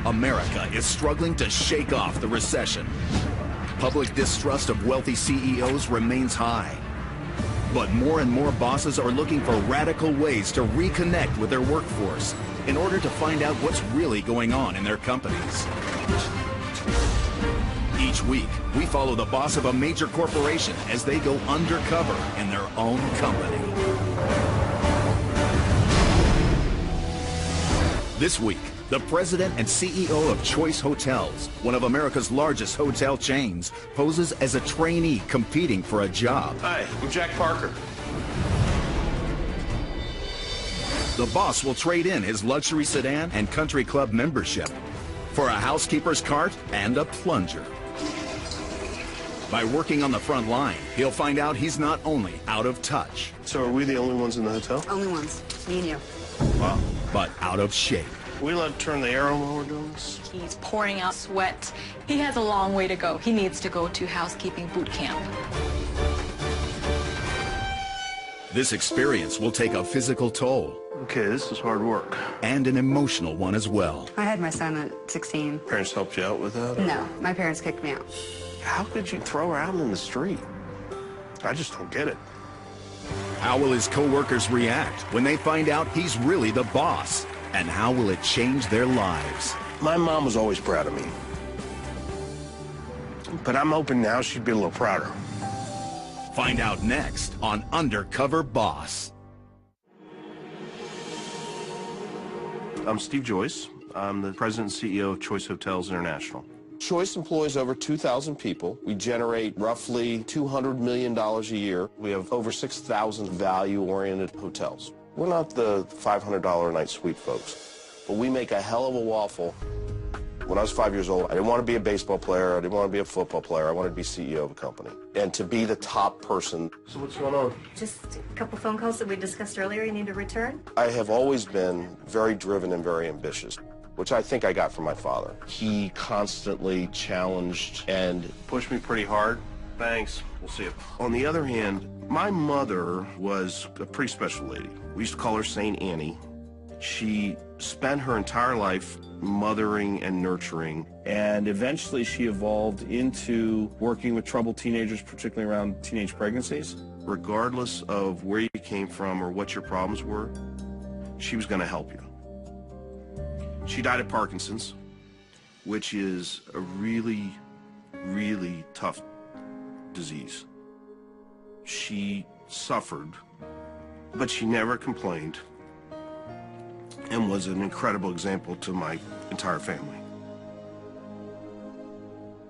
America is struggling to shake off the recession. Public distrust of wealthy CEOs remains high. But more and more bosses are looking for radical ways to reconnect with their workforce in order to find out what's really going on in their companies. Each week, we follow the boss of a major corporation as they go undercover in their own company. This week, the president and CEO of Choice Hotels, one of America's largest hotel chains, poses as a trainee competing for a job. Hi, I'm Jack Parker. The boss will trade in his luxury sedan and country club membership for a housekeeper's cart and a plunger. By working on the front line, he'll find out he's not only out of touch. So are we the only ones in the hotel? Only ones. Me and you. Wow. But out of shape. We allowed to turn the air on while we're doing this? He's pouring out sweat. He has a long way to go. He needs to go to housekeeping boot camp. This experience will take a physical toll. Okay, this is hard work. And an emotional one as well. I had my son at 16. Parents helped you out with that? Or? No, my parents kicked me out. How could you throw her out in the street? I just don't get it. How will his co-workers react when they find out he's really the boss? And how will it change their lives? My mom was always proud of me. But I'm hoping now she'd be a little prouder. Find out next on Undercover Boss. I'm Steve Joyce. I'm the president and CEO of Choice Hotels International. Choice employs over 2,000 people. We generate roughly $200 million a year. We have over 6,000 value-oriented hotels. We're not the $500 a night suite folks, but we make a hell of a waffle. When I was 5 years old, I didn't want to be a baseball player. I didn't want to be a football player. I wanted to be CEO of a company and to be the top person. So what's going on? Just a couple phone calls that we discussed earlier. You need to return? I have always been very driven and very ambitious, which I think I got from my father. He constantly challenged and pushed me pretty hard. Thanks. We'll see you. On the other hand, my mother was a pretty special lady. We used to call her Saint Annie. She spent her entire life mothering and nurturing, and eventually she evolved into working with troubled teenagers, particularly around teenage pregnancies. Regardless of where you came from or what your problems were, she was going to help you. She died of Parkinson's, which is a really, really tough disease. She suffered, but she never complained, and was an incredible example to my entire family.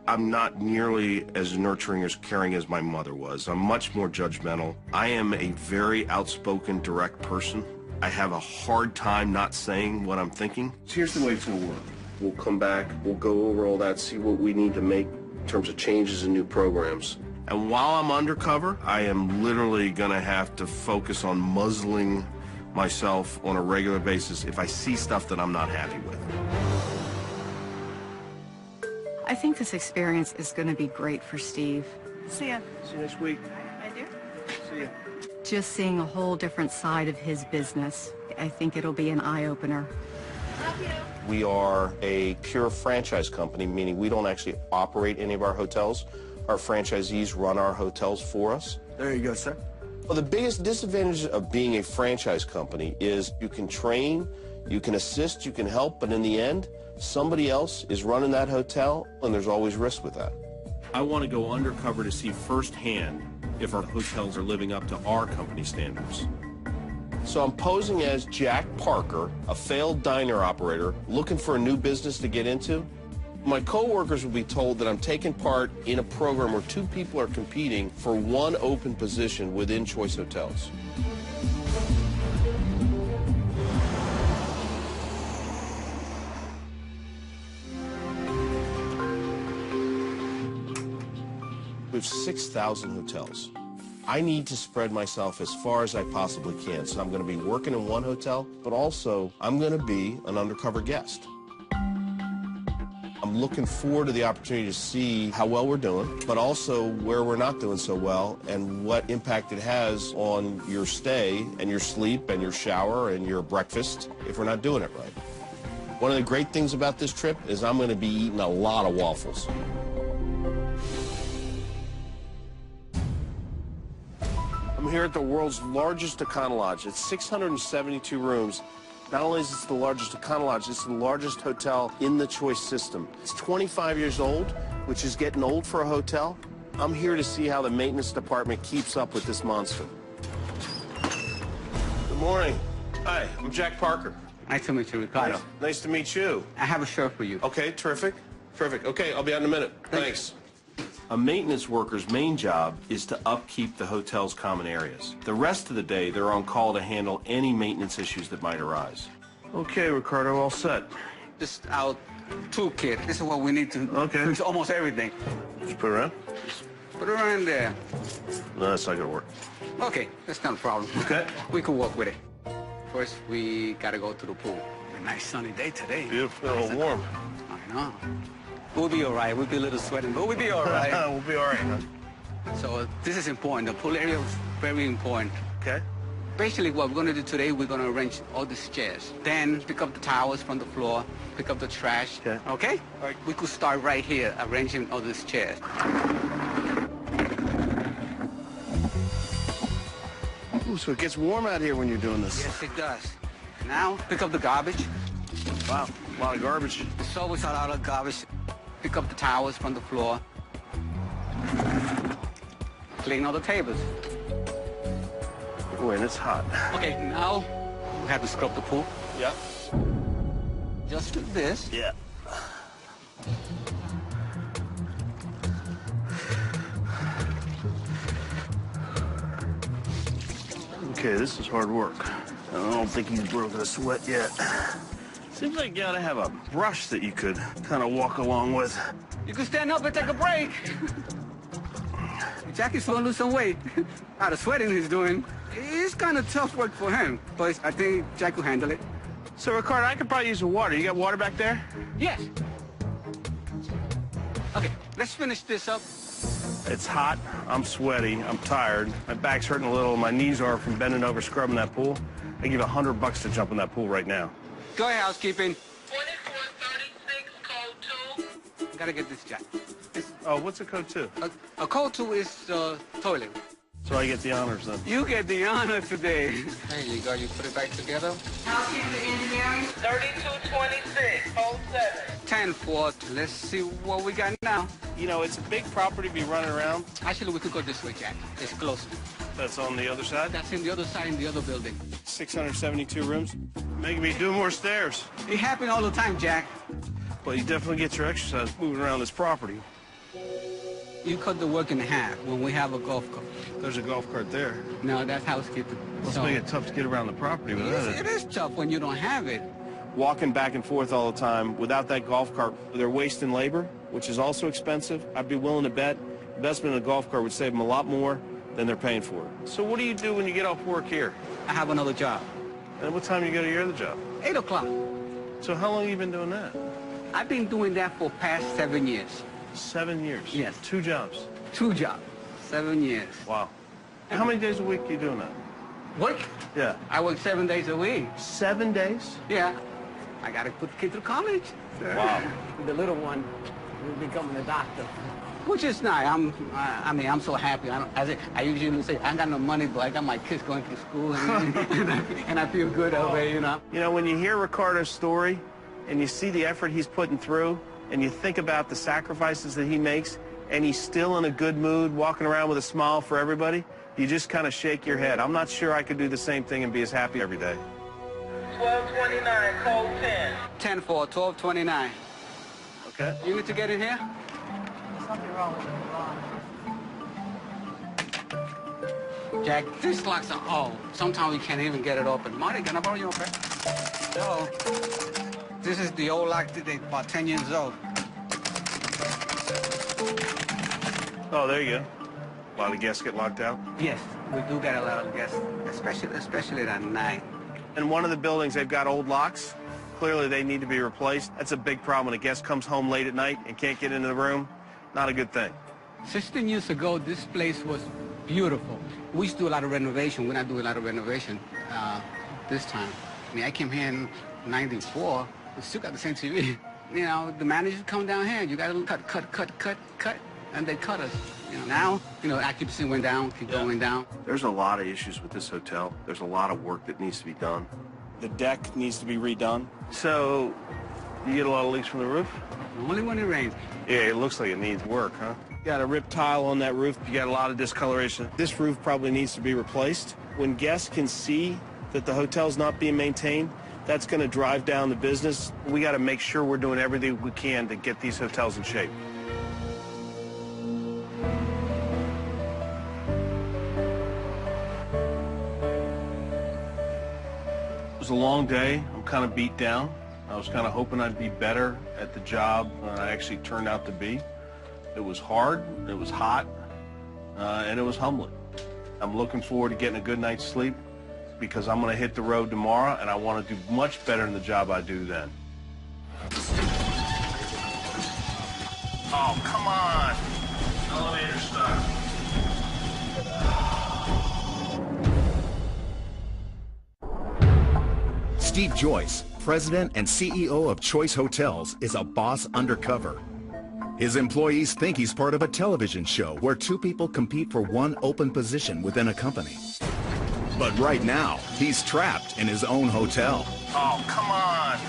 I'm not nearly as nurturing, as caring as my mother was. I'm much more judgmental. I am a very outspoken, direct person. I have a hard time not saying what I'm thinking. So here's the way it's gonna work. We'll come back, we'll go over all that, see what we need to make in terms of changes and new programs. And while I'm undercover, I am literally gonna have to focus on muzzling myself on a regular basis if I see stuff that I'm not happy with. I think this experience is going to be great for Steve. See ya. See you next week. I do. See you. Just seeing a whole different side of his business. I think it'll be an eye-opener. We are a pure franchise company, meaning we don't actually operate any of our hotels. Our franchisees run our hotels for us. There you go, sir. Well, the biggest disadvantage of being a franchise company is you can train, you can assist, you can help, but in the end, somebody else is running that hotel, and there's always risk with that. I want to go undercover to see firsthand if our hotels are living up to our company standards. So I'm posing as Jack Parker, a failed diner operator, looking for a new business to get into. My coworkers will be told that I'm taking part in a program where two people are competing for one open position within Choice Hotels. We have 6,000 hotels. I need to spread myself as far as I possibly can. So I'm going to be working in one hotel, but also I'm going to be an undercover guest. I'm looking forward to the opportunity to see how well we're doing, but also where we're not doing so well and what impact it has on your stay and your sleep and your shower and your breakfast if we're not doing it right. One of the great things about this trip is I'm going to be eating a lot of waffles. I'm here at the world's largest Econo Lodge. It's 672 rooms. Not only is it the largest Econo Lodge, it's the largest hotel in the Choice system. It's 25 years old, which is getting old for a hotel. I'm here to see how the maintenance department keeps up with this monster. Good morning. Hi, I'm Jack Parker. Nice to meet you, Ricardo. Nice to meet you. I have a show for you. Okay, terrific. Terrific. Okay, I'll be out in a minute. Thanks. A maintenance worker's main job is to upkeep the hotel's common areas. The rest of the day, they're on call to handle any maintenance issues that might arise. Okay, Ricardo, all set. This is our toolkit. This is what we need to fix almost everything. Just put it around? Put it around there. No, that's not gonna work. Okay, that's not a problem. Okay. We can work with it. First, we gotta go to the pool. A nice sunny day today. Beautiful, a little warm. I know. We'll be all right. We'll be a little sweating, but we'll be all right. We'll be all right, huh? So this is important. The pool area is very important. Okay. Basically, what we're going to do today, we're going to arrange all these chairs. Then pick up the towels from the floor, pick up the trash. Okay. Okay? All right. We could start right here, arranging all these chairs. Ooh, so it gets warm out here when you're doing this. Yes, it does. Now, pick up the garbage. Wow, a lot of garbage. There's always a lot of garbage. Pick up the towels from the floor. Clean all the tables. Ooh, and it's hot. Okay, now we have to scrub the pool. Yeah. Just like this. Yeah. Okay, this is hard work. I don't think he's broken a sweat yet. Seems like you gotta have a brush that you could kind of walk along with. You can stand up and take a break. Jackie's gonna lose some weight. Out of sweating he's doing. It's kind of tough work for him, but I think Jack will handle it. So, Ricardo, I could probably use some water. You got water back there? Yes. Okay, let's finish this up. It's hot. I'm sweaty. I'm tired. My back's hurting a little. My knees are from bending over scrubbing that pool. I give you $100 to jump in that pool right now. Go ahead, housekeeping. 2436, code 2. I gotta get this, Jack. Oh, what's a code 2? A code 2 is toilet. So I get the honors then. You get the honor today. There you go. You put it back together. Housekeeping engineering, 3226, code 7. 10-4. Let's see what we got now. You know, it's a big property to be running around. Actually, we could go this way, Jack. It's closer. That's on the other side? That's in the other side, in the other building. 672 rooms. Making me do more stairs. It happens all the time, Jack. Well, you definitely get your exercise moving around this property. You cut the work in half when we have a golf cart. There's a golf cart there. No, that's housekeeping. Must make it tough to get around the property without it. It is tough when you don't have it. Walking back and forth all the time without that golf cart, they're wasting labor, which is also expensive. I'd be willing to bet investment in a golf cart would save them a lot more than they're paying for it. So what do you do when you get off work here? I have another job. And what time do you go to your other job? 8 o'clock. So how long have you been doing that? I've been doing that for past 7 years. 7 years? Yes. 2 jobs? 2 jobs. 7 years. Wow. How many days a week are you doing that? Work? Yeah. I work 7 days a week. 7 days? Yeah. I got to put the kid through college. Wow. The little one will becoming a doctor. Which is nice. I'm so happy. I usually say, I got no money, but I got my kids going to school, and I feel good over it, you know. You know, when you hear Ricardo's story, and you see the effort he's putting through, and you think about the sacrifices that he makes, and he's still in a good mood, walking around with a smile for everybody, you just kind of shake your head. I'm not sure I could do the same thing and be as happy every day. 1229, code 10. 10-4, 1229. Okay. You need to get in here? Something wrong with the lawn. Jack, these locks are old. Sometimes we can't even get it open. Marty, can I borrow your pen? So, this is the old lock that they about 10 years old. Oh, there you go. A lot of guests get locked out. Yes, we do get a lot of guests, especially at night. In one of the buildings, they've got old locks. Clearly, they need to be replaced. That's a big problem when a guest comes home late at night and can't get into the room. Not a good thing. 16 years ago, this place was beautiful. We used to do a lot of renovation. We're not doing a lot of renovation this time. I mean, I came here in '94. We still got the same TV. You know, the managers come down here. You got to cut, and they cut us. You know, now, occupancy went down, keep going down. There's a lot of issues with this hotel. There's a lot of work that needs to be done. The deck needs to be redone. So, you get a lot of leaks from the roof? Only when it rains. Yeah, it looks like it needs work, huh? You got a ripped tile on that roof. You got a lot of discoloration. This roof probably needs to be replaced. When guests can see that the hotel's not being maintained, that's going to drive down the business. We got to make sure we're doing everything we can to get these hotels in shape. It was a long day. I'm kind of beat down. I was kind of hoping I'd be better at the job than I actually turned out to be. It was hard, it was hot, and it was humbling. I'm looking forward to getting a good night's sleep because I'm going to hit the road tomorrow, and I want to do much better in the job I do then. Oh, come on. Elevator stuck. Steve Joyce, president and CEO of Choice Hotels, is a boss undercover. His employees think he's part of a television show where two people compete for one open position within a company. But right now, he's trapped in his own hotel. Oh, come on.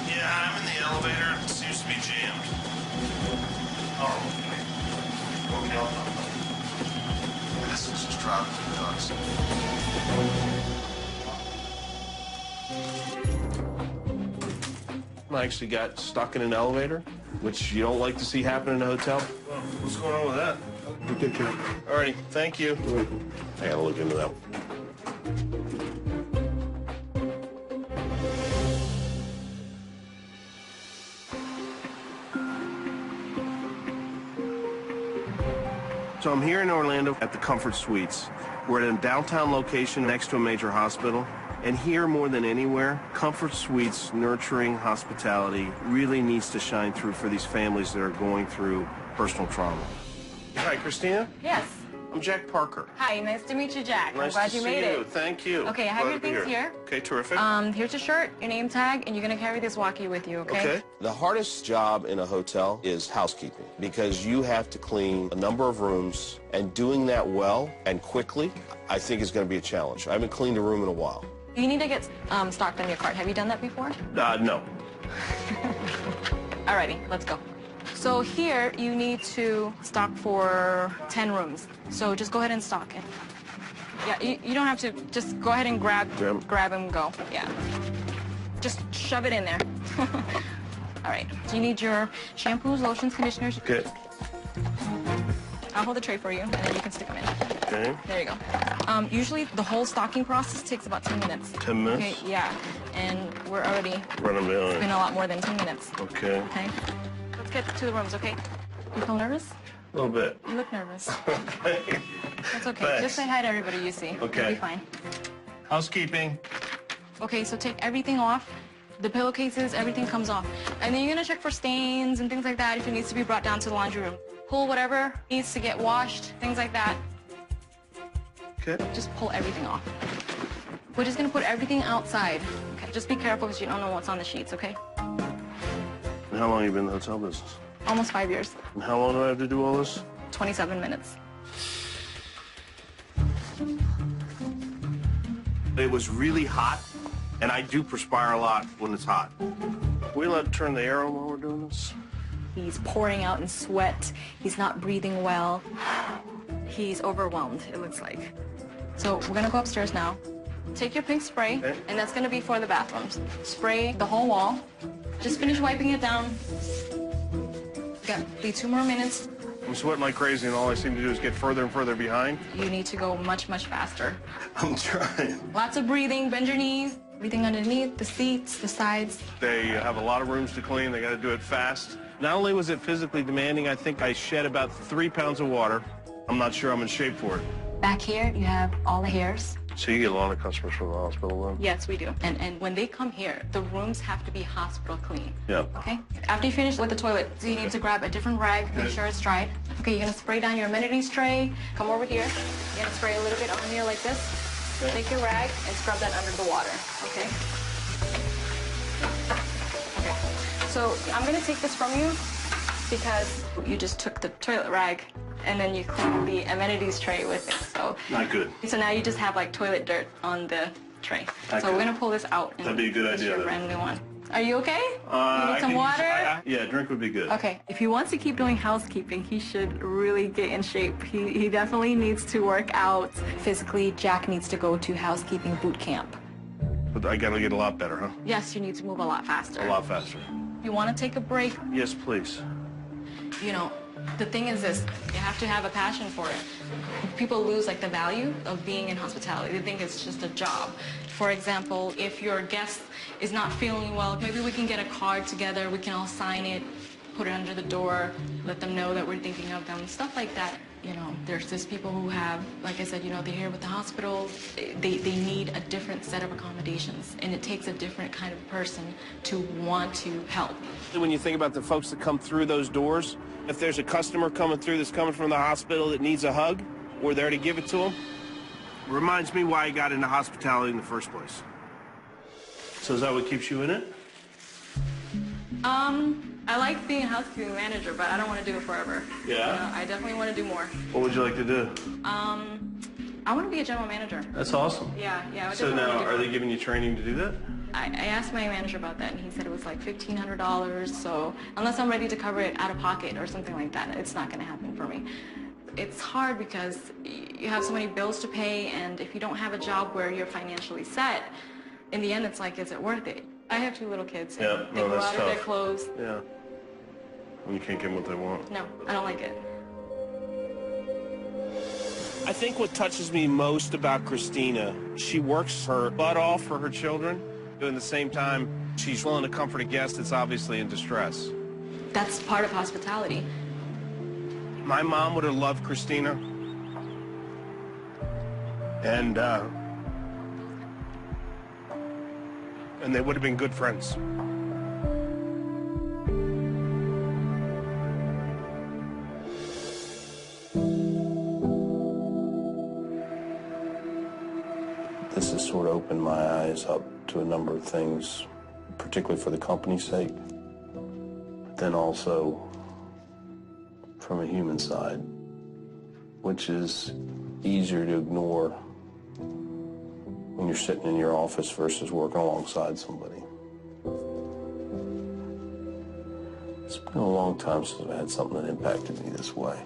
Yeah, I'm in the elevator. It seems to be jammed. Oh, okay. This is just dropping the ducks. I actually got stuck in an elevator, which you don't like to see happen in a hotel. Well, what's going on with that? Good job. All righty, thank you. I gotta look into that. So I'm here in Orlando at the Comfort Suites. We're at a downtown location next to a major hospital. And here, more than anywhere, Comfort Suites nurturing hospitality really needs to shine through for these families that are going through personal trauma. Hi, Christina. Yes. I'm Jack Parker. Hi, nice to meet you, Jack. Nice I'm glad to you see made you. it. Thank you. Okay, I have Glad your to be things here. Okay, terrific. Here's your shirt, your name tag, and you're gonna carry this walkie with you, okay? Okay. The hardest job in a hotel is housekeeping because you have to clean a number of rooms, and doing that well and quickly, I think is going to be a challenge. I haven't cleaned a room in a while. You need to get stocked on your card. Have you done that before? No. Alrighty, let's go. So here, you need to stock for 10 rooms. So just go ahead and stock it. Yeah, you don't have to, just go ahead and grab and go. Yeah. Just shove it in there. All right, so you need your shampoos, lotions, conditioners. Okay. I'll hold the tray for you, and then you can stick them in. Okay. There you go. Usually, the whole stocking process takes about 10 minutes. 10 minutes? Okay, yeah, and we're already Running behind. It's been a lot more than 10 minutes. Okay. Okay. Let's get to the rooms, okay? You feel nervous? A little bit. You look nervous. Okay. That's okay. Thanks. Just say hi to everybody you see. Okay. You'll be fine. Housekeeping. Okay, so take everything off. The pillowcases, everything comes off. And then you're gonna check for stains and things like that if it needs to be brought down to the laundry room. Pull whatever needs to get washed, things like that. Okay. Just pull everything off. We're just gonna put everything outside. Okay, just be careful because you don't know what's on the sheets, okay? And how long have you been in the hotel business? Almost 5 years. And how long do I have to do all this? 27 minutes. It was really hot, and I do perspire a lot when it's hot. We allowed to turn the air on while we're doing this? He's pouring out in sweat. He's not breathing well. He's overwhelmed, it looks like. So we're gonna go upstairs now. Take your pink spray, Okay. and that's gonna be for the bathrooms. Spray the whole wall. Just finish wiping it down. Got be 2 more minutes. I'm sweating like crazy, and all I seem to do is get further and further behind. You need to go much, much faster. I'm trying. Lots of breathing, bend your knees. Everything underneath, the seats, the sides. They have a lot of rooms to clean. They got to do it fast. Not only was it physically demanding, I think I shed about 3 pounds of water. I'm not sure I'm in shape for it. Back here, you have all the hairs. So you get a lot of customers from the hospital then? Yes, we do. And when they come here, the rooms have to be hospital clean. Yeah. Okay? After you finish with the toilet, so you need to grab a different rag, make sure it's dried. Okay, you're gonna spray down your amenities tray. Come over here. You're gonna spray a little bit on here like this. Take your rag and scrub that under the water, okay? Okay, so I'm gonna take this from you because you just took the toilet rag and then you cleaned the amenities tray with it, so. Not good. So now you just have like toilet dirt on the tray. So we're gonna pull this out. And that'd be a good idea. Your brand new one. Are you okay? You need some water? Yeah, drink would be good. Okay. If he wants to keep doing housekeeping, he should really get in shape. He definitely needs to work out. Physically, Jack needs to go to housekeeping boot camp. But I gotta get a lot better, huh? Yes, you need to move a lot faster. A lot faster. You want to take a break? Yes, please. You know, the thing is this, you have to have a passion for it. People lose like the value of being in hospitality. They think it's just a job. For example, if your guest is not feeling well, maybe we can get a card together, we can all sign it, put it under the door, let them know that we're thinking of them, stuff like that. You know, there's just people who have, like I said, you know, they're here with the hospitals, they need a different set of accommodations, and it takes a different kind of person to want to help. When you think about the folks that come through those doors, if there's a customer coming through that's coming from the hospital that needs a hug, we're there to give it to them. Reminds me why I got into hospitality in the first place. So is that what keeps you in it? I like being a housekeeping manager, but I don't want to do it forever. Yeah? You know, I definitely want to do more. What would you like to do? I want to be a general manager. That's awesome. Yeah. I So definitely now, wanna do are more. they giving you training to do that? I asked my manager about that, and he said it was like $1,500, so unless I'm ready to cover it out of pocket or something like that, it's not going to happen for me. It's hard because you have so many bills to pay, and if you don't have a job where you're financially set, in the end, it's like, is it worth it? I have 2 little kids. And Yeah, they no, go that's out of their tough. clothes. Yeah. And you can't give them what they want. No, I don't like it. I think what touches me most about Christina, she works her butt off for her children, but at the same time, she's willing to comfort a guest that's obviously in distress. That's part of hospitality. My mom would have loved Christina. And they would have been good friends. This has sort of opened my eyes up to a number of things, particularly for the company's sake, but then also from a human side, which is easier to ignore when you're sitting in your office versus working alongside somebody. It's been a long time since I've had something that impacted me this way.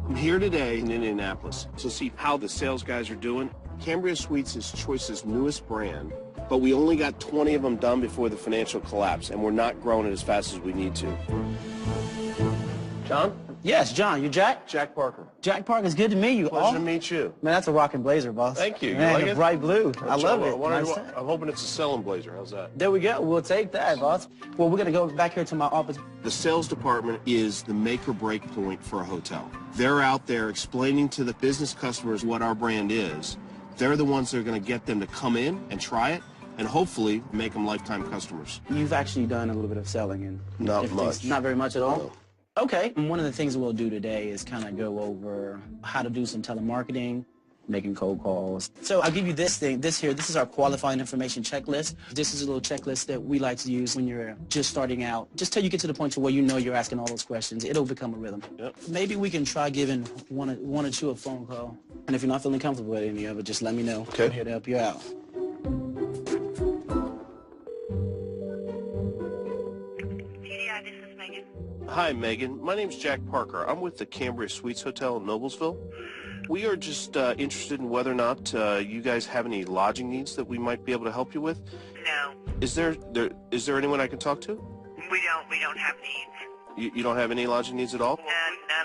I'm here today in Indianapolis to see how the sales guys are doing. Cambria Suites is Choice's newest brand, but we only got 20 of them done before the financial collapse, and we're not growing it as fast as we need to. John? Yes, John, you Jack? Jack Parker. Jack Parker, it's good to meet you. Pleasure to meet you. Man, that's a rocking blazer, boss. Thank you. You Man, like the it? bright blue. I love it. Nice. I'm hoping it's a selling blazer. How's that? There we go. We'll take that, boss. Well, we're going to go back here to my office. The sales department is the make or break point for a hotel. They're out there explaining to the business customers what our brand is. They're the ones that are going to get them to come in and try it, and hopefully make them lifetime customers. You've actually done a little bit of selling and Not different much. things. Not very much at all? No. Okay. And one of the things we'll do today is kind of go over how to do some telemarketing, making cold calls. So I'll give you this thing. This is our qualifying information checklist. This is a little checklist that we like to use when you're just starting out. Just till you get to the point to where you know you're asking all those questions. It'll become a rhythm. Yep. Maybe we can try giving one or two a phone call. And if you're not feeling comfortable with any of it, just let me know. Okay. I'm here to help you out. TDI, this is Megan. Hi, Megan. My name's Jack Parker. I'm with the Cambria Suites Hotel in Noblesville. We are just interested in whether or not you guys have any lodging needs that we might be able to help you with. No, Is there anyone I can talk to? we don't have needs. You don't have any lodging needs at all? None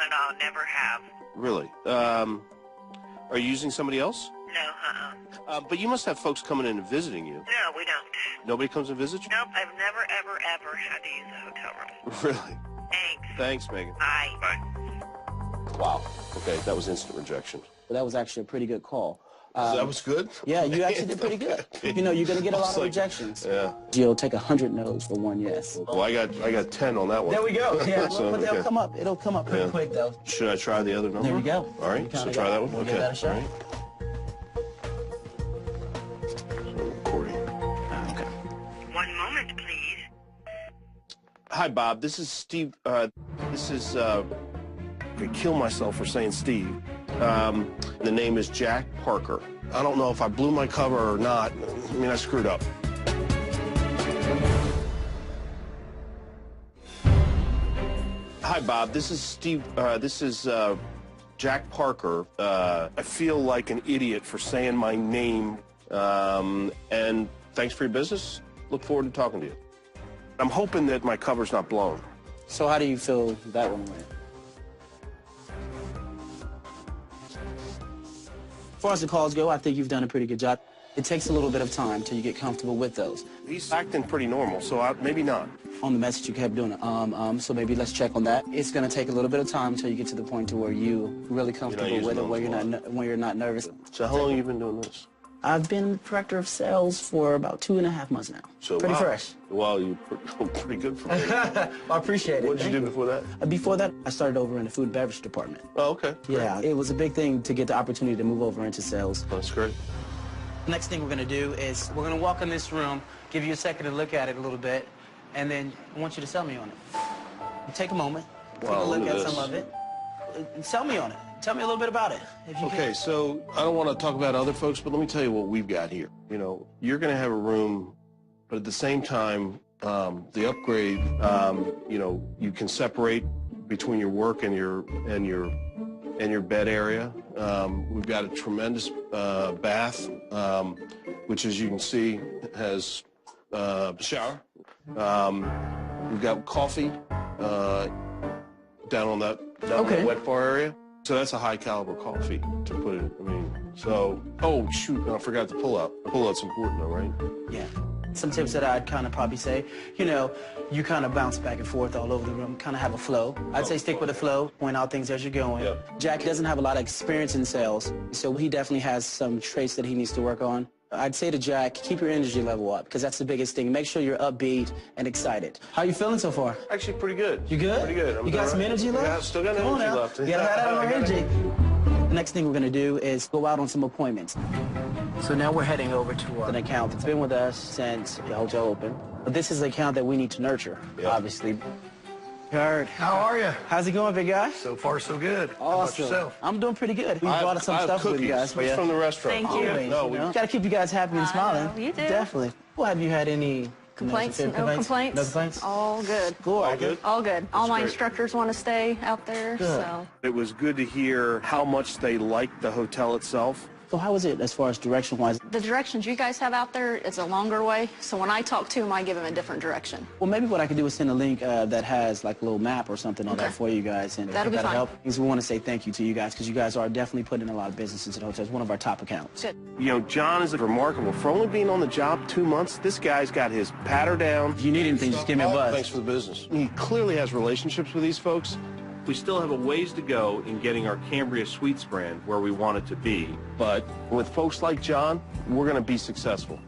at all, never have. Really? Are you using somebody else? No, But you must have folks coming in and visiting you. No, we don't. Nobody comes and visits you? Nope, I've never, ever had to use a hotel room. Really? Thanks. Thanks, Megan. Bye. Bye. Wow. Okay, that was instant rejection. But that was actually a pretty good call. That was good? Yeah, you actually did pretty good. You know, you're going to get a lot of rejections. Yeah. You'll take 100 no's for one yes. Well, I got 10 on that one. There we go. Yeah, So, but they'll okay. come up. It'll come up pretty quick, though. Should I try the other number? There you go. All right, You so kinda try got that it. one? We'll Okay. give that a shot. All right. So, recording. Okay. 1 moment, please. Hi, Bob. This is Steve. I could kill myself for saying Steve. The name is Jack Parker. I don't know if I blew my cover or not. I mean, I screwed up. Hi, Bob. This is Steve. Jack Parker. I feel like an idiot for saying my name. And thanks for your business. Look forward to talking to you. I'm hoping that my cover's not blown. So how do you feel that one went? As far as the calls go, I think you've done a pretty good job. It takes a little bit of time till you get comfortable with those. He's acting pretty normal, so maybe not. On the message you kept doing, so maybe let's check on that. It's going to take a little bit of time until you get to the point to where you're really comfortable with it, where you're not nervous. So how long have you been doing this? I've been director of sales for about 2.5 months now. So pretty wow. fresh. Well, you're pretty good for me. I appreciate it. What did you do before that? Before that, I started over in the food and beverage department. Oh, okay. Yeah, it was a big thing to get the opportunity to move over into sales. That's great. The next thing we're going to do is we're going to walk in this room, give you a second to look at it a little bit, and then I want you to sell me on it. Take a moment, take a look at some of it, and sell me on it. Tell me a little bit about it, if you Okay, can. so I don't want to talk about other folks, but let me tell you what we've got here. You know, you're going to have a room, but at the same time, the upgrade, you know, you can separate between your work and your bed area. We've got a tremendous bath, which, as you can see, has a shower. We've got coffee down on that wet bar area. So that's a high caliber coffee to put it. I mean, so oh shoot, I forgot the pull out. Pull out's important though, right? Yeah. Some tips that I'd kind of probably say, you know, you kind of bounce back and forth all over the room, kind of have a flow. I'd say stick with the flow, point out things as you're going. Yep. Jack doesn't have a lot of experience in sales, so he definitely has some traits that he needs to work on. I'd say to Jack, keep your energy level up, because that's the biggest thing. Make sure you're upbeat and excited. How you feeling so far? Actually, pretty good. You good? Pretty good. You got some energy left? Yeah, still got Come on energy now. left. You gotta have that more energy. The next thing we're gonna do is go out on some appointments. So now we're heading over to an account that's been with us since the hotel opened. But this is the account that we need to nurture, obviously. Kurt. How are you? How's it going, big guy? So far, so good. How about Awesome. yourself? I'm doing pretty good. We brought some I have stuff with cookies. you guys. It's from the restaurant. Thank you. Always, No, you know? Gotta keep you guys happy and smiling. know, you do. Definitely. Well, have you had any Complaints? you No know, complaints? No complaints? All good. All good? All good. All my great. instructors want to stay out there, Good. so. It was good to hear how much they liked the hotel itself. So how is it as far as direction-wise? The directions you guys have out there, it's a longer way, so when I talk to them, I give them a different direction. Well, maybe what I could do is send a link that has like a little map or something on that for you guys. And That'll be fine. help. Because we want to say thank you to you guys, because you guys are definitely putting in a lot of business into the hotel. It's one of our top accounts. Good. You know, John is remarkable. For only being on the job 2 months, this guy's got his patter down. If you need anything, just give me a buzz. Thanks for the business. He clearly has relationships with these folks. We still have a ways to go in getting our Cambria Sweets brand where we want it to be. But with folks like John, we're going to be successful.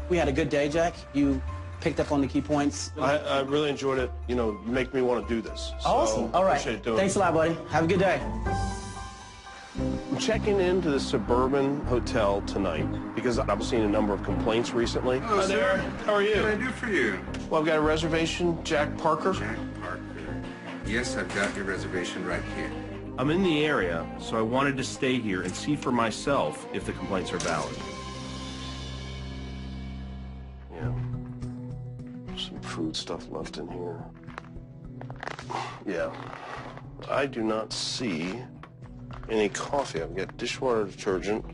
We had a good day, Jack. You picked up on the key points. I really enjoyed it. You know, you make me want to do this. So Awesome. All right. Appreciate doing Thanks it. a lot, buddy. Have a good day. I'm checking into the Suburban Hotel tonight because I've seen a number of complaints recently. Hello, sir. How are you? What can I do for you? Well, I've got a reservation, Jack Parker. Jack Parker. Yes, I've got your reservation right here. I'm in the area, so I wanted to stay here and see for myself if the complaints are valid. Yeah. Some food stuff left in here. Yeah. I do not see any coffee. I've got dishwater detergent.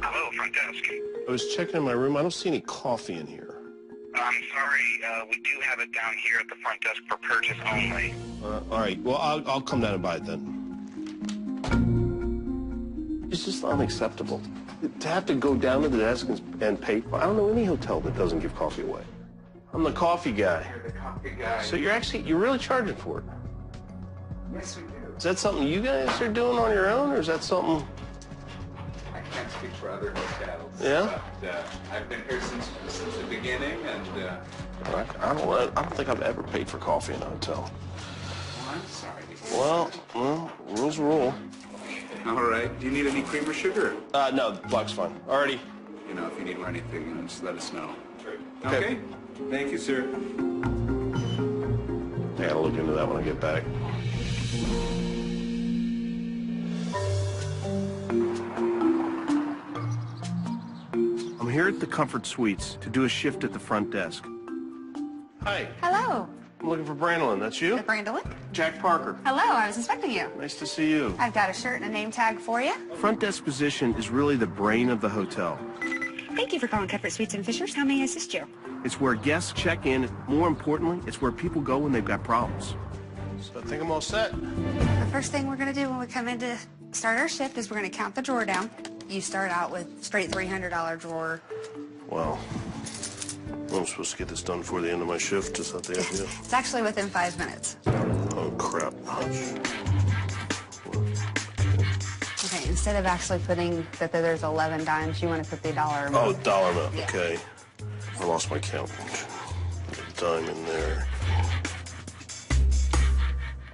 Hello, front desk. I was checking in my room. I don't see any coffee in here. I'm sorry, we do have it down here at the front desk for purchase only. All right. Well, I'll come down and buy it then. It's just unacceptable to have to go down to the desk and pay. I don't know any hotel that doesn't give coffee away. I'm the coffee guy. You're the coffee guy. So you're really charging for it. Yes, we do. Is that something you guys are doing on your own, or is that something? I can't speak for other hotels. Yeah? But I've been here since the beginning, and I don't think I've ever paid for coffee in a hotel. I'm sorry. Well, rules rule. All right. Do you need any cream or sugar? No, black's fine. Alrighty. You know, if you need anything, just let us know. Okay. Okay. Thank you, sir. I gotta look into that when I get back. I'm here at the Comfort Suites to do a shift at the front desk. Hi, Hello. I'm looking for Brandolin. That's you? Brandolin? Jack Parker. Hello, I was expecting you. Nice to see you. I've got a shirt and a name tag for you. Front desk position is really the brain of the hotel. Thank you for calling Comfort Suites and Fishers. How may I assist you? It's where guests check in. More importantly, it's where people go when they've got problems. So I think I'm all set. The first thing we're going to do when we come in to start our shift is we're going to count the drawer down. You start out with straight $300 drawer. Wow. I'm supposed to get this done before the end of my shift. Is that the idea? It's actually within 5 minutes. Oh, crap. Okay, instead of actually putting that there's 11 dimes, you want to put the dollar amount. Oh, dollar amount. Yeah. Okay. I lost my count. Dime in there.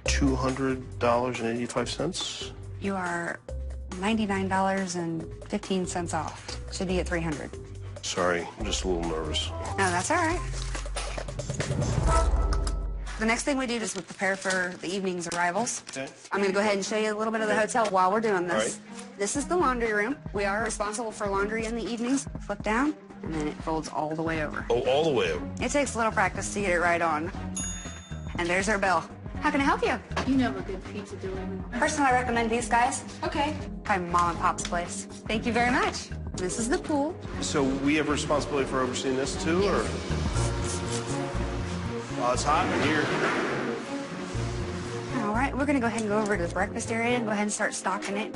$200.85. You are $99.15 off. Should be at 300. Sorry, I'm just a little nervous. No, that's all right. The next thing we do is we prepare for the evening's arrivals. Okay. I'm going to go ahead and show you a little bit of the hotel while we're doing this. All right. This is the laundry room. We are responsible for laundry in the evenings. Flip down, and then it folds all the way over. Oh, all the way over. It takes a little practice to get it right on. And there's our bell. How can I help you? You know a good pizza delivery. Personally, I recommend these guys. Okay. By Mom and Pop's place. Thank you very much. This is the pool. So we have responsibility for overseeing this too, or? Oh, it's hot in here. All right, we're gonna go ahead and go over to the breakfast area and go ahead and start stocking it.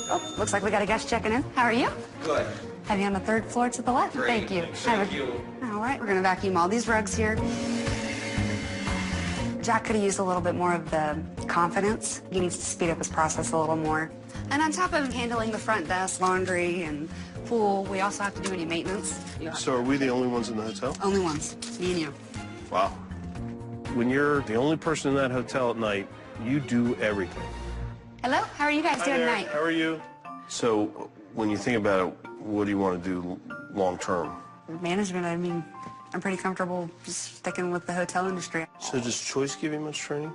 Oh, looks like we got a guest checking in. How are you? Good. Have you on the 3rd floor to the left? Great. Thank you. Thank you. All right, we're gonna vacuum all these rugs here. Jack could have used a little bit more of the confidence. He needs to speed up his process a little more. And on top of handling the front desk, laundry, and pool, we also have to do any maintenance. So are we the only ones in the hotel? Only ones, me and you. Wow. When you're the only person in that hotel at night, you do everything. Hello, how are you guys doing tonight? How are you? So when you think about it, what do you want to do long term? Management, I mean, I'm pretty comfortable just sticking with the hotel industry. So does Choice give you much training?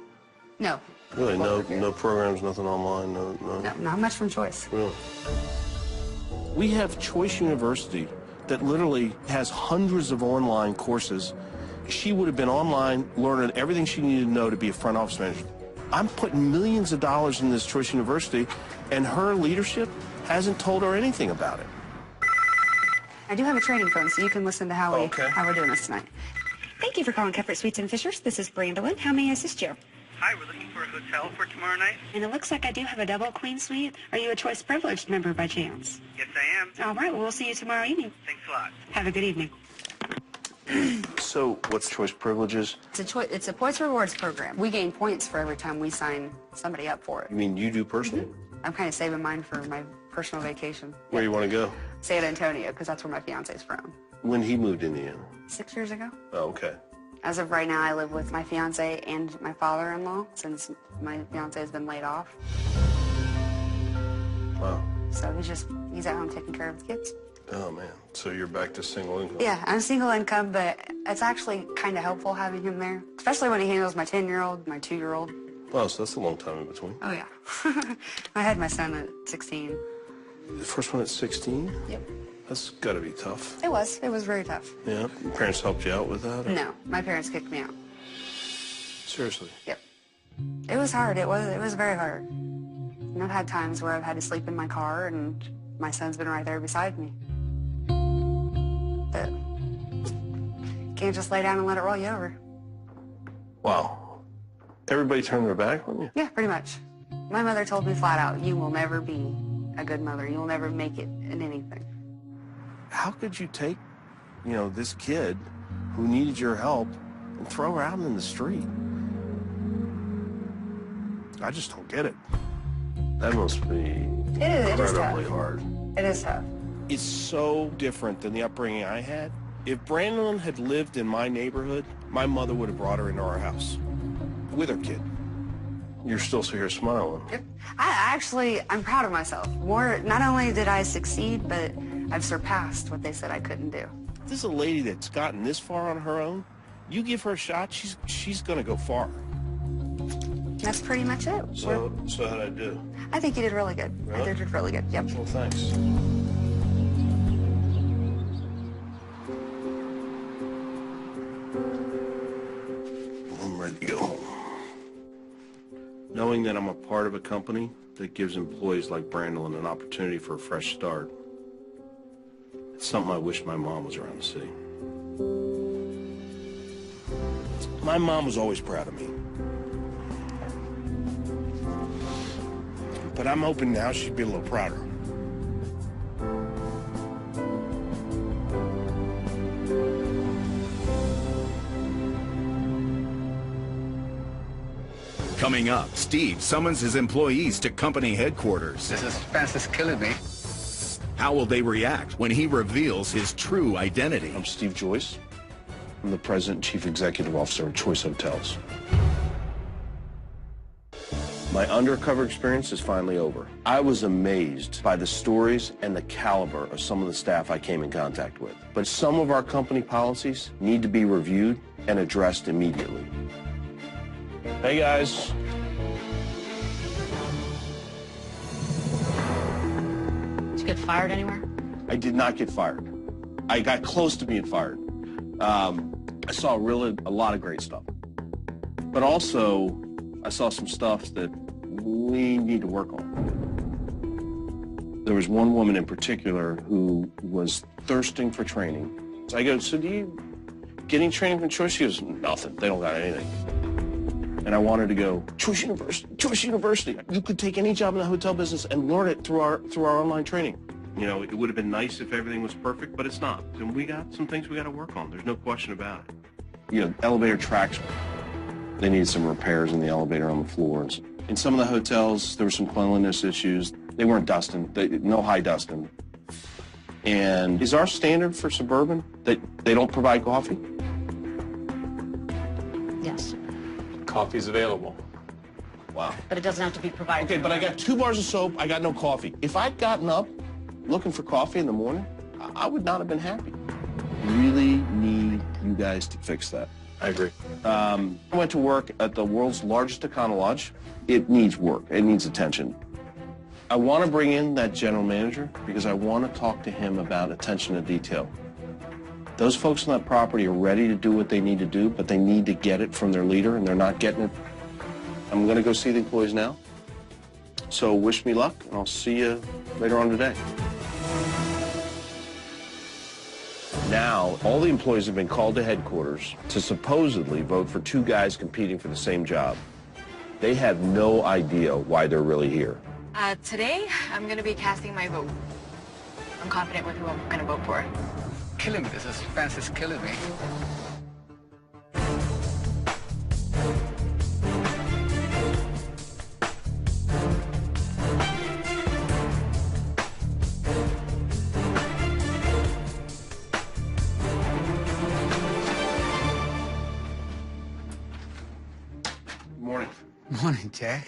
No. Really, no programs, nothing online, no. No, not much from Choice. Really? We have Choice University that literally has hundreds of online courses. She would have been online learning everything she needed to know to be a front office manager. I'm putting millions of dollars in this Choice University, and her leadership hasn't told her anything about it. I do have a training phone, so you can listen to how we're doing this tonight. Thank you for calling Comfort Suites and Fishers. This is Brandolin. How may I assist you? Hi, we're looking for a hotel for tomorrow night. And it looks like I do have a double queen suite. Are you a Choice Privileged member by chance? Yes, I am. All right, well, we'll see you tomorrow evening. Thanks a lot. Have a good evening. So what's Choice Privileges? It's a points rewards program. We gain points for every time we sign somebody up for it. You mean you do personally? I'm kind of saving mine for my personal vacation. Where you want to go? San Antonio, because that's where my fiance's from. When he moved to Indiana? 6 years ago. Oh, okay. As of right now, I live with my fiance and my father-in-law since my fiance has been laid off. Wow. So he's at home taking care of the kids. Oh, man. So you're back to single income? Yeah, I'm single income, but it's actually kind of helpful having him there, especially when he handles my 10-year-old, my 2-year-old. Wow, so that's a long time in between. Oh, yeah. I had my son at 16. The first one at 16? Yep. That's got to be tough. It was very tough. Yeah? Your parents helped you out with that? Or? No, my parents kicked me out. Seriously? Yep. It was hard. It was very hard. And I've had times where I've had to sleep in my car and my son's been right there beside me. But you can't just lay down and let it roll you over. Wow. Everybody turned their back on you? Yeah, pretty much. My mother told me flat out, you will never be a good mother. You'll never make it in anything. How could you take, this kid who needed your help and throw her out in the street? I just don't get it. That must be It is incredibly tough. hard. It is tough. It's so different than the upbringing I had. If Brandon had lived in my neighborhood, my mother would have brought her into our house with her kid. You're still here smiling. Yep. I'm proud of myself. Not only did I succeed, but I've surpassed what they said I couldn't do. This is a lady that's gotten this far on her own. You give her a shot, she's gonna go far. That's pretty much it. So how'd I do? I think you did really good. Really? I think you did really good. Yep. Well, thanks. I'm ready to go home. Knowing that I'm a part of a company that gives employees like Brandon an opportunity for a fresh start, it's something I wish my mom was around to see. My mom was always proud of me. But I'm hoping now she'd be a little prouder. Coming up, Steve summons his employees to company headquarters. This suspense is killing me. How will they react when he reveals his true identity? I'm Steve Joyce. I'm the President and Chief Executive Officer of Choice Hotels. My undercover experience is finally over. I was amazed by the stories and the caliber of some of the staff I came in contact with. But some of our company policies need to be reviewed and addressed immediately. Hey guys. Did you get fired anywhere? I did not get fired. I got close to being fired. I saw a lot of great stuff. But also, I saw some stuff that we need to work on. There was one woman in particular who was thirsting for training. So I go, so do you getting training from Choice? She goes, nothing. They don't got anything. And I wanted to go, Choice University, Choice University. You could take any job in the hotel business and learn it through our online training. You know, it would have been nice if everything was perfect, but it's not. And we got some things we got to work on. There's no question about it. You know, elevator tracks, they needed some repairs in the elevator on the floors. In some of the hotels, there were some cleanliness issues. They weren't dusting, no high dusting. And is our standard for Suburban that they don't provide coffee? Yes. Coffee's available. Wow. But it doesn't have to be provided. Okay, but I got 2 bars of soap, I got no coffee. If I'd gotten up looking for coffee in the morning, I would not have been happy. Really need you guys to fix that. I agree. I went to work at the world's largest Econo Lodge. It needs work. It needs attention. I want to bring in that general manager because I want to talk to him about attention to detail. Those folks on that property are ready to do what they need to do, but they need to get it from their leader, and they're not getting it. I'm going to go see the employees now. So wish me luck, and I'll see you later on today. Now, all the employees have been called to headquarters to supposedly vote for 2 guys competing for the same job. They have no idea why they're really here. Today, I'm going to be casting my vote. I'm confident with who I'm going to vote for. Killing me. The suspense is killing me. Morning. Morning, Jack.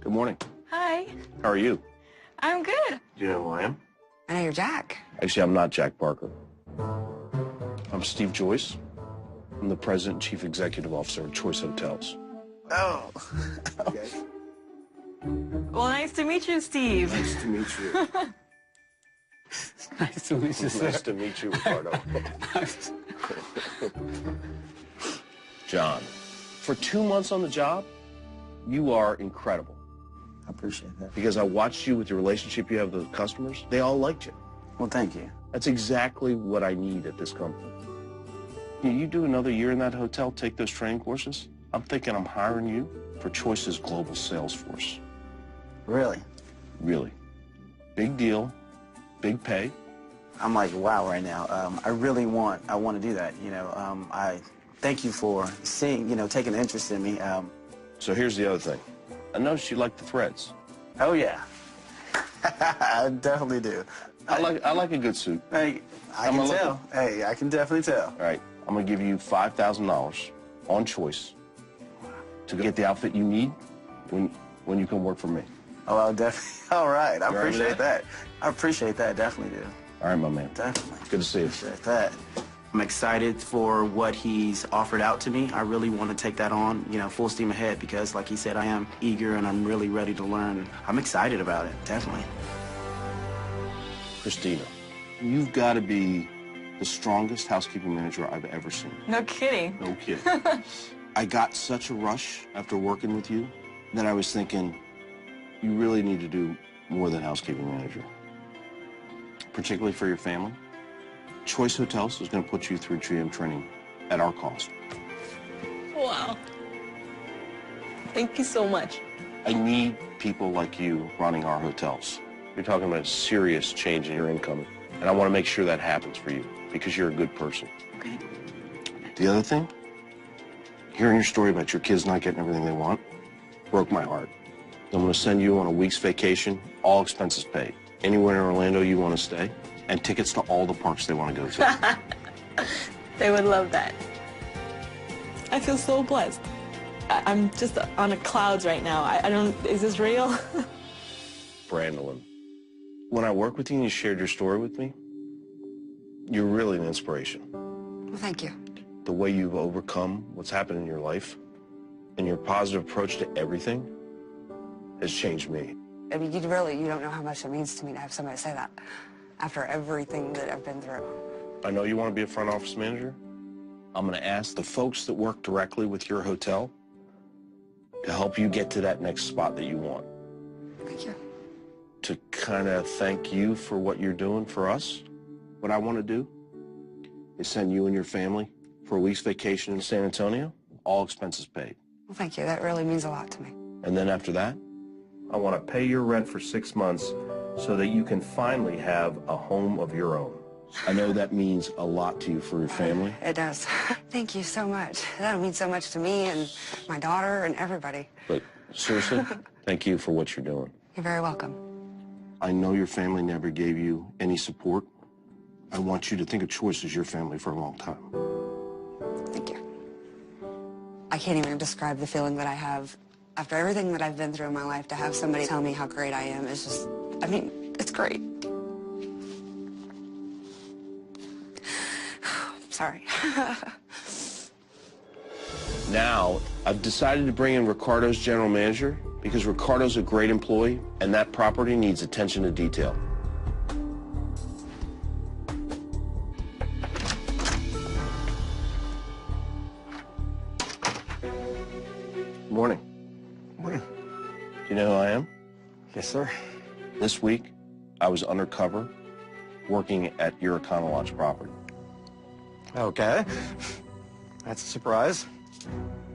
Good morning. Hi. How are you? I'm good. Do you know who I am? I know you're Jack. Actually, I'm not Jack Barker. I'm Steve Joyce. I'm the President and Chief Executive Officer of Choice Hotels. Oh. Okay. Well, nice to meet you, Steve. Nice to meet you. Nice to meet you, sir. Nice to meet you, Ricardo. John, for 2 months on the job, you are incredible. I appreciate that. Because I watched you with the relationship you have with the customers. They all liked you. Well, thank you. That's exactly what I need at this company. You do another year in that hotel, take those training courses, I'm thinking I'm hiring you for Choice's global sales force. Really? Really. Big deal, big pay. I'm like, wow right now. I want to do that. You know, I thank you for seeing, taking an interest in me. So here's the other thing. I noticed you like the threads. Oh, yeah. I definitely do. I like a good suit. Hey, I can tell. Hey, I can definitely tell. All right, I'm going to give you $5,000 on choice to get the outfit you need when you come work for me. Oh, I'll definitely. All right, I You all right with appreciate that? that. I appreciate that, definitely do. All right, my man. Definitely. Good to see you. Appreciate that. I'm excited for what he's offered out to me. I really want to take that on, you know, full steam ahead because, like he said, I am eager and I'm really ready to learn. I'm excited about it, definitely. Christina, you've got to be the strongest housekeeping manager I've ever seen. No kidding. No kidding. I got such a rush after working with you that I was thinking, you really need to do more than housekeeping manager, particularly for your family. Choice Hotels is going to put you through GM training at our cost. Wow. Thank you so much. I need people like you running our hotels. You're talking about a serious change in your income, and I want to make sure that happens for you because you're a good person. Okay. The other thing, hearing your story about your kids not getting everything they want broke my heart. I'm going to send you on a week's vacation, all expenses paid. Anywhere in Orlando you want to stay, and tickets to all the parks they want to go to. They would love that. I feel so blessed. I'm just on the clouds right now. I don't, is this real? Brandolyn, when I work with you and you shared your story with me, you're really an inspiration. Well, thank you. The way you've overcome what's happened in your life and your positive approach to everything has changed me. I mean, you don't know how much it means to me to have somebody say that after everything that I've been through. I know you want to be a front office manager. I'm going to ask the folks that work directly with your hotel to help you get to that next spot that you want. Thank you. To kind of thank you for what you're doing for us, what I want to do is send you and your family for a week's vacation in San Antonio, all expenses paid. Well, thank you. That really means a lot to me. And then after that, I want to pay your rent for 6 months so that you can finally have a home of your own. I know that means a lot to you for your family. It does. Thank you so much. That'll mean so much to me and my daughter and everybody. But seriously, thank you for what you're doing. You're very welcome. I know your family never gave you any support. I want you to think of Choice as your family for a long time. Thank you. I can't even describe the feeling that I have after everything that I've been through in my life. To have somebody tell me how great I am is just, I mean, it's great. Sorry. Now, I've decided to bring in Ricardo's general manager because Ricardo's a great employee and that property needs attention to detail. Morning. Morning. Do you know who I am? Yes, sir. This week, I was undercover working at your Econo Lodge property. Okay. That's a surprise.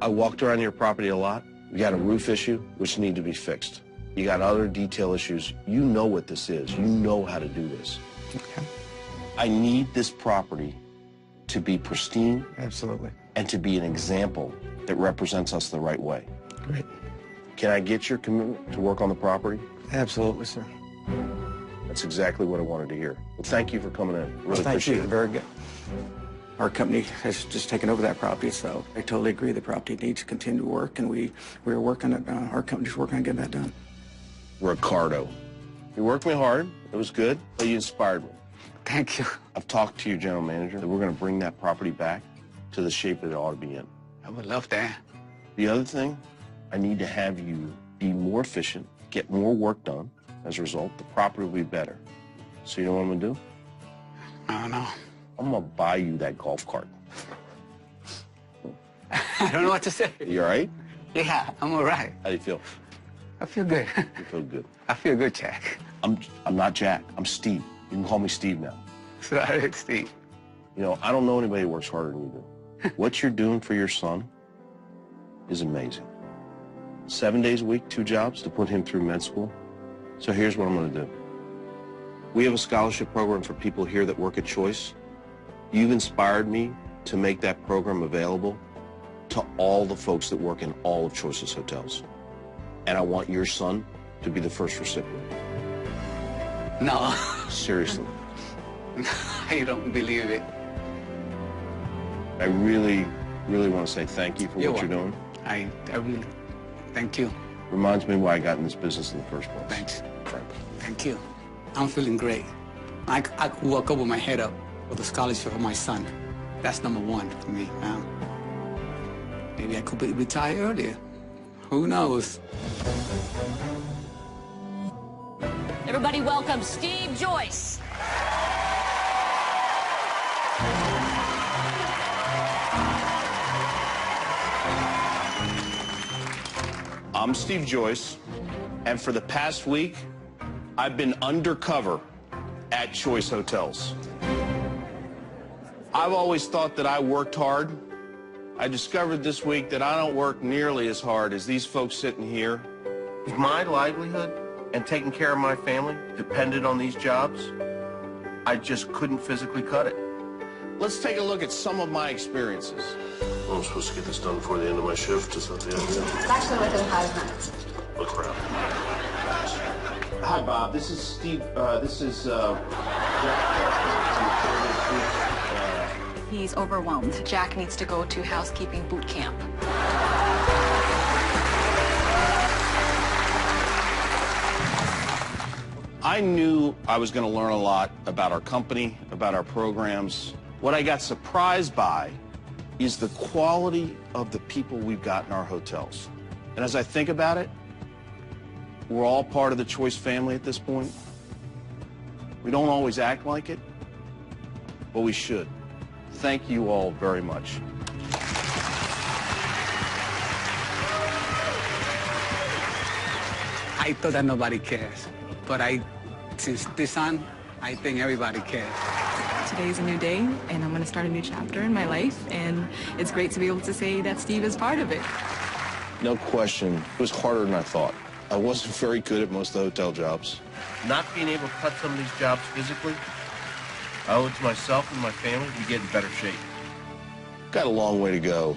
I walked around your property a lot. You got a roof issue, which need to be fixed. You got other detail issues. You know what this is. You know how to do this. Okay. I need this property to be pristine. Absolutely. And to be an example that represents us the right way. Great. Can I get your commitment to work on the property? Absolutely, sir. That's exactly what I wanted to hear. Well, thank you for coming in. Really Thank appreciate you. it. Very good. Our company has just taken over that property, so I totally agree. The property needs to continue to work, and we're working at our company's working on getting that done. Ricardo, you worked me hard. It was good, but you inspired me. Thank you. I've talked to your general manager that we're going to bring that property back to the shape that it ought to be in. I would love that. The other thing, I need to have you be more efficient, get more work done. As a result, the property will be better. So you know what I'm going to do? I don't know. I'm going to buy you that golf cart. I don't know what to say. You all right? Yeah, I'm all right. How do you feel? I feel good. You feel good. I feel good, Jack. I'm not Jack. I'm Steve. You can call me Steve now. Sorry, Steve. You know, I don't know anybody who works harder than you do. What you're doing for your son is amazing. 7 days a week, 2 jobs to put him through med school. So here's what I'm going to do. We have a scholarship program for people here that work at Choice. You've inspired me to make that program available to all the folks that work in all of Choice's hotels. And I want your son to be the first recipient. No. Seriously. I don't believe it. I really, really want to say thank you for what you're doing. I really, thank you. Reminds me why I got in this business in the first place. Thanks. Thank you. I'm feeling great. I could walk up with my head up with a scholarship for my son. That's number one for me. Maybe I could retire earlier. Who knows? Everybody welcome Steve Joyce. I'm Steve Joyce, and for the past week, I've been undercover at Choice Hotels. I've always thought that I worked hard. I discovered this week that I don't work nearly as hard as these folks sitting here. If my livelihood and taking care of my family depended on these jobs, I just couldn't physically cut it. Let's take a look at some of my experiences. Well, I'm supposed to get this done before the end of my shift. Is that the idea? It's actually within 5 minutes. Oh, crap. Hi, Bob. This is Steve. He's overwhelmed. Jack needs to go to housekeeping boot camp. I knew I was going to learn a lot about our company, about our programs. What I got surprised by is the quality of the people we've got in our hotels. And as I think about it, we're all part of the Choice family at this point. We don't always act like it, but we should. Thank you all very much. I thought that nobody cares, but since this on, I think everybody cares. Today's a new day, and I'm going to start a new chapter in my life, and it's great to be able to say that Steve is part of it. No question, it was harder than I thought. I wasn't very good at most of the hotel jobs. Not being able to cut some of these jobs physically, I owe it to myself and my family to get in better shape. Got a long way to go,